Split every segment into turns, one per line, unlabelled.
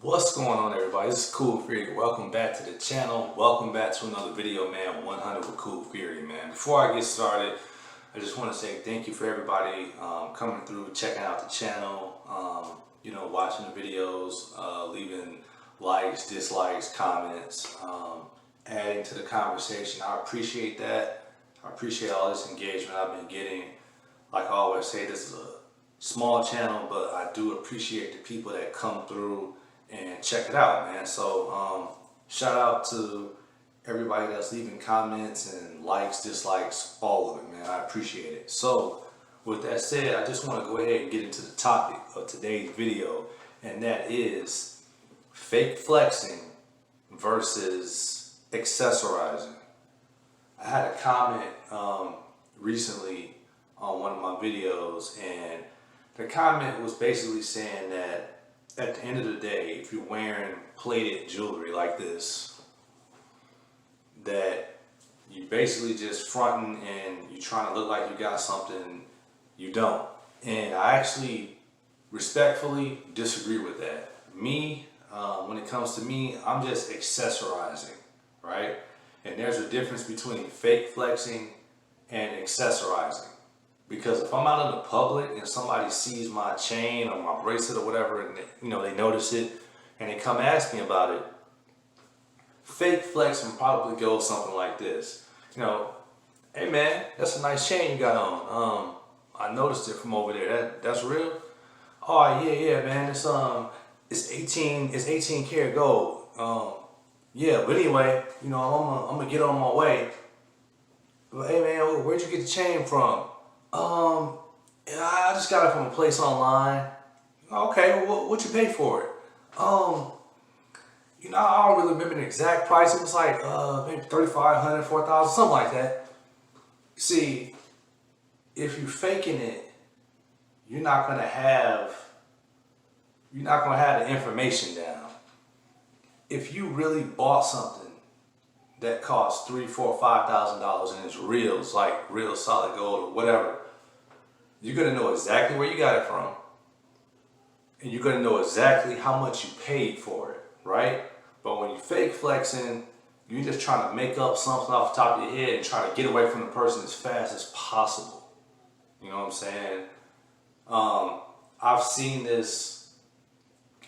What's going on, everybody? This is Cool Fury. Welcome back to the channel. Welcome back to another video, man. 100 with Cool Fury, man. Before I get started, I just want to say thank you for everybody coming through, checking out the channel, watching the videos, leaving likes, dislikes, comments, adding to the conversation. I appreciate that. I appreciate all this engagement I've been getting. Like I always say, this is a small channel, but I do appreciate the people that come through and check it out, man. So shout out to everybody that's leaving comments and likes, dislikes, all of it, man. I appreciate it. So with that said, I just want to go ahead and get into the topic of today's video, and that is fake flexing versus accessorizing. I had a comment recently on one of my videos, and the comment was basically saying that at the end of the day, if you're wearing plated jewelry like this, that you basically just fronting and you're trying to look like you got something you don't. And I actually respectfully disagree with that. Me, when it comes to me, I'm just accessorizing, right? And there's a difference between fake flexing and accessorizing. Because if I'm out in the public and somebody sees my chain or my bracelet or whatever, and they notice it and they come ask me about it, fake flexing probably goes something like this. Hey man, that's a nice chain you got on. I noticed it from over there. That's real? Oh yeah, man. It's 18 karat gold. Yeah, but anyway, I'm gonna get on my way. But hey man, where'd you get the chain from? I just got it from a place online. Okay, well, what you pay for it? I don't really remember the exact price. It was like maybe 3,500, 4,000, something like that. See, if you're faking it, you're not gonna have the information down. If you really bought something that costs $3,000, $4,000, $5,000 and it's real, it's like real solid gold or whatever, you're gonna know exactly where you got it from, and you're gonna know exactly how much you paid for it, right? But when you fake flexing, you're just trying to make up something off the top of your head and try to get away from the person as fast as possible. You know what I'm saying? I've seen this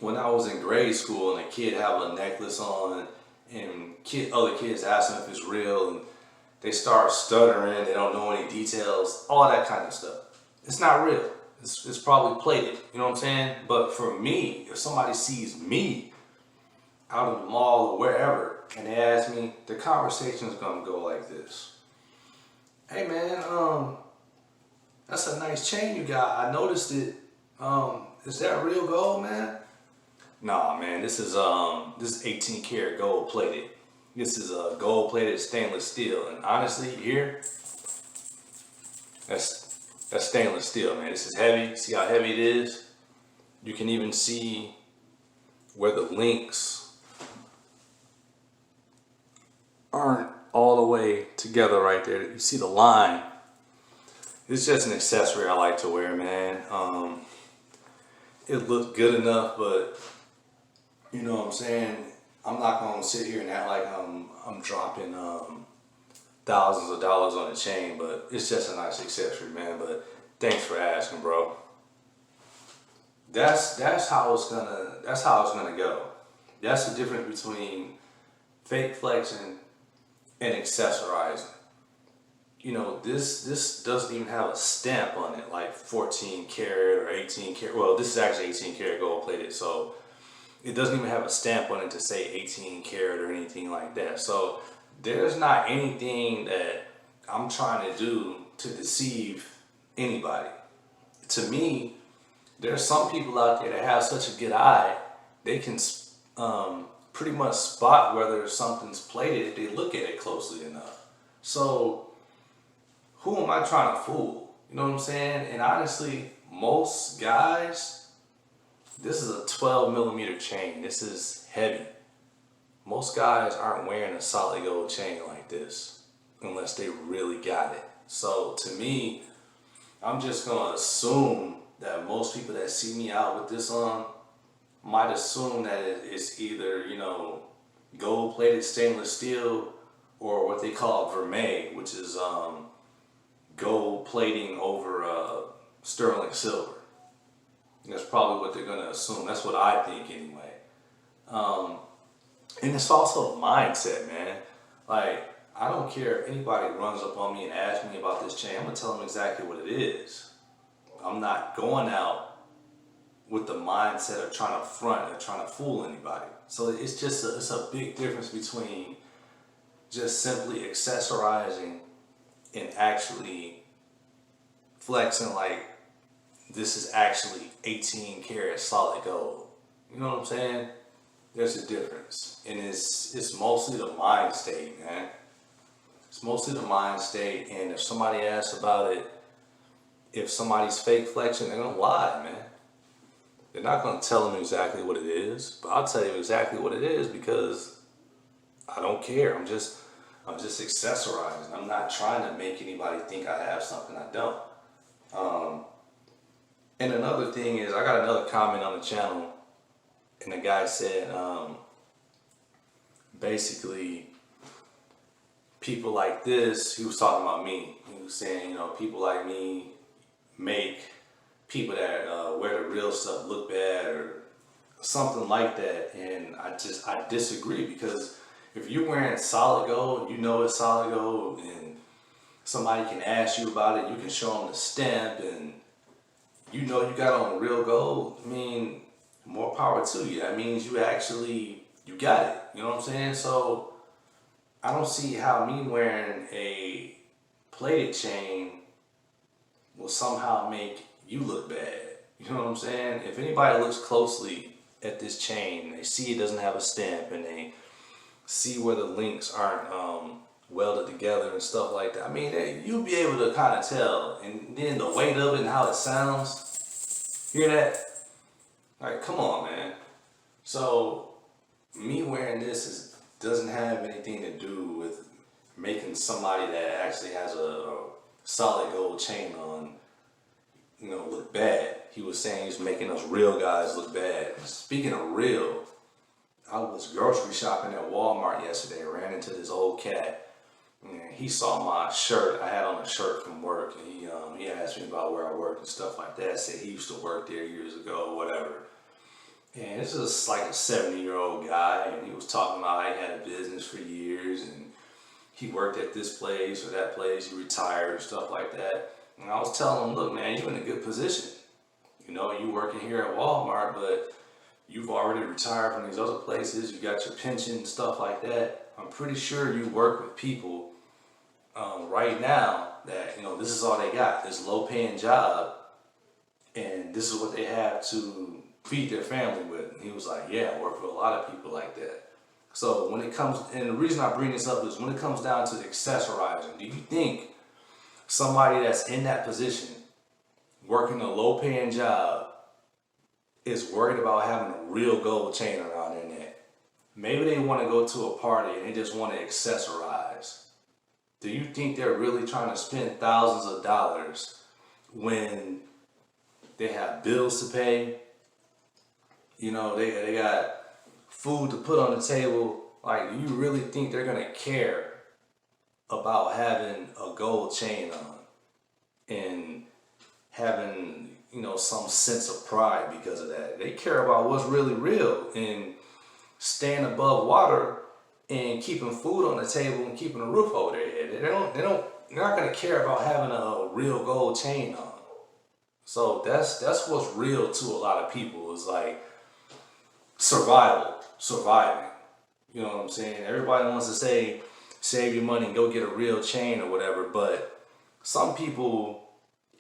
when I was in grade school and a kid have a necklace on, and other kids ask them if it's real, and they start stuttering, they don't know any details, all that kind of stuff. It's not real. It's probably plated, you know what I'm saying? But for me, if somebody sees me out in the mall or wherever and they ask me, the conversation is gonna go like this. Hey man, that's a nice chain you got. I noticed it. Is that real gold, man? Nah, man, this is 18 karat gold plated. This is gold plated stainless steel, and honestly, here, that's stainless steel, man. This is heavy. See how heavy it is? You can even see where the links aren't all the way together right there. You see the line. It's just an accessory I like to wear, man. It looks good enough, but you know what I'm saying? I'm not gonna sit here and act like I'm dropping thousands of dollars on a chain, but it's just a nice accessory, man. But thanks for asking, bro. That's how it's gonna go. That's the difference between fake flexing and accessorizing. This doesn't even have a stamp on it like 14 karat or 18 karat. Well, this is actually 18 karat gold plated, so it doesn't even have a stamp on it to say 18 karat or anything like that. So there's not anything that I'm trying to do to deceive anybody. To me, there's some people out there that have such a good eye, they can pretty much spot whether something's plated if they look at it closely enough. So who am I trying to fool? You know what I'm saying? And honestly, most guys, this is a 12 millimeter chain. This is heavy. Most guys aren't wearing a solid gold chain like this unless they really got it. So to me, I'm just gonna assume that most people that see me out with this on might assume that it's either, you know, gold-plated stainless steel or what they call vermeil, which is gold plating over sterling silver. That's probably what they're going to assume. That's what I think anyway. And it's also a mindset, man. Like, I don't care if anybody runs up on me and asks me about this chain. I'm going to tell them exactly what it is. I'm not going out with the mindset of trying to front or trying to fool anybody. So it's just it's a big difference between just simply accessorizing and actually flexing like this is actually 18 karat solid gold. You know what I'm saying? There's a difference. And it's mostly the mind state, man. It's mostly the mind state. And if somebody asks about it, if somebody's fake flexing, they're gonna lie, man. They're not gonna tell them exactly what it is, but I'll tell you exactly what it is because I don't care. I'm just accessorizing. I'm not trying to make anybody think I have something I don't. And another thing is, I got another comment on the channel, and the guy said, basically, people like this, he was talking about me. He was saying, you know, people like me make people that wear the real stuff look bad or something like that. And I disagree, because if you're wearing solid gold, you know it's solid gold, and somebody can ask you about it, you can show them the stamp, and you know you got on real gold. I mean, more power to you. That means you got it. You know what I'm saying? So I don't see how me wearing a plated chain will somehow make you look bad. You know what I'm saying? If anybody looks closely at this chain, they see it doesn't have a stamp, and they see where the links aren't welded together and stuff like that. I mean, you'll be able to kind of tell. And then the weight of it and how it sounds. Hear that? Like, come on, man. So me wearing this doesn't have anything to do with making somebody that actually has a solid gold chain on, you know, look bad. He was saying he's making us real guys look bad. Speaking of real, I was grocery shopping at Walmart yesterday. Ran into this old cat. And he saw my shirt. I had on a shirt from work, and he asked me about where I worked and stuff like that. Said he used to work there years ago, whatever. And this is like a 70-year-old guy, and he was talking about how he had a business for years, and he worked at this place or that place. He retired and stuff like that. And I was telling him, look, man, you're in a good position. You know, you working here at Walmart, but you've already retired from these other places. You got your pension and stuff like that. I'm pretty sure you work with people right now that, you know, this is all they got, this low-paying job, and this is what they have to feed their family with. And he was like, yeah, I work with a lot of people like that. So when it comes, and the reason I bring this up is when it comes down to accessorizing, do you think somebody that's in that position, working a low-paying job, is worried about having a real gold chain around their neck? Maybe they want to go to a party and they just want to accessorize. Do you think they're really trying to spend thousands of dollars when they have bills to pay? You know, they got food to put on the table. Like, do you really think they're going to care about having a gold chain on and having, you know, some sense of pride because of that? They care about what's really real and staying above water and keeping food on the table and keeping a roof over their head. They're not going to care about having a real gold chain on. So that's what's real to a lot of people, is like surviving. You know what I'm saying? Everybody wants to say, save your money and go get a real chain or whatever, but some people,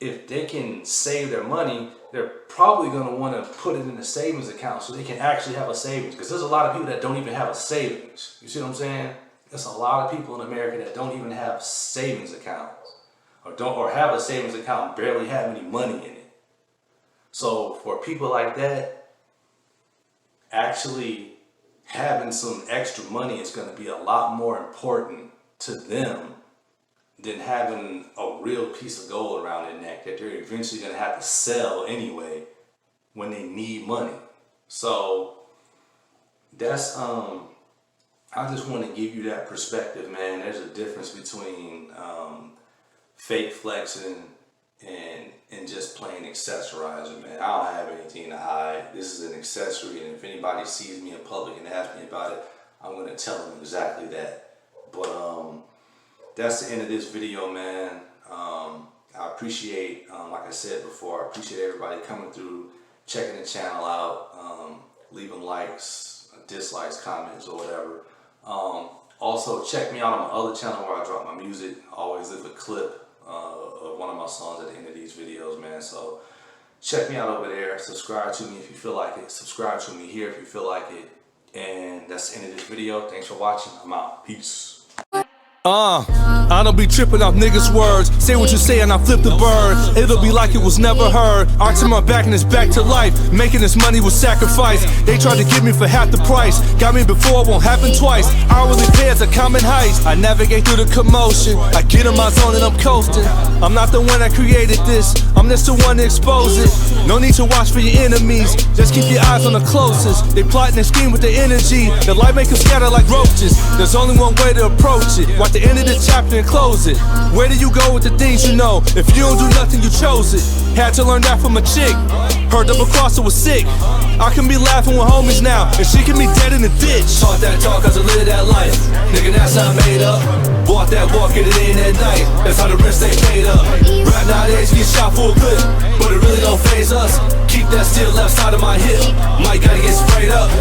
if they can save their money, they're probably going to want to put it in a savings account so they can actually have a savings. Because there's a lot of people that don't even have a savings. You see what I'm saying? There's a lot of people in America that don't even have savings accounts, or have a savings account and barely have any money in it. So for people like that, actually having some extra money is going to be a lot more important to them than having a real piece of gold around their neck that they're eventually going to have to sell anyway when they need money. So that's I just want to give you that perspective, man. There's a difference between fake flexing and just plain accessorizing, man. I don't have anything to hide. This is an accessory, and if anybody sees me in public and asks me about it, I'm gonna tell them exactly that. But that's the end of this video, man. I appreciate, like I said before, I appreciate everybody coming through, checking the channel out, leaving likes, dislikes, comments, or whatever. Also, check me out on my other channel where I drop my music. I always leave a clip of one of my songs at the end of these videos, man. So check me out over there. Subscribe to me if you feel like it. Subscribe to me here if you feel like it. And that's the end of this video. Thanks for watching. I'm out. Peace.
I don't be tripping off niggas' words. Say what you say and I flip the bird. It'll be like it was never heard. Arts in my back and it's back to life. Making this money was sacrifice. They tried to get me for half the price. Got me before, it won't happen twice. Hourly pay is a common heist. I navigate through the commotion. I get in my zone and I'm coasting. I'm not the one that created this. I'm just the one to expose it. No need to watch for your enemies. Just keep your eyes on the closest. They plotting and scheme with their energy. The light make them scatter like roaches. There's only one way to approach it. Watch the end of the chapter and close it. Where do you go with the things you know? If you don't do nothing, you chose it. Had to learn that from a chick. Her double crosser was sick. I can be laughing with homies now, and she can be dead in the ditch. Talk that talk cause I live that life. Nigga, that's not made up. Walk that walk, get it in at night. That's how the rest stay paid up. Rap nowadays get shot for a clip, but it really don't faze us. Keep that steel left side of my hip. Might gotta get sprayed up.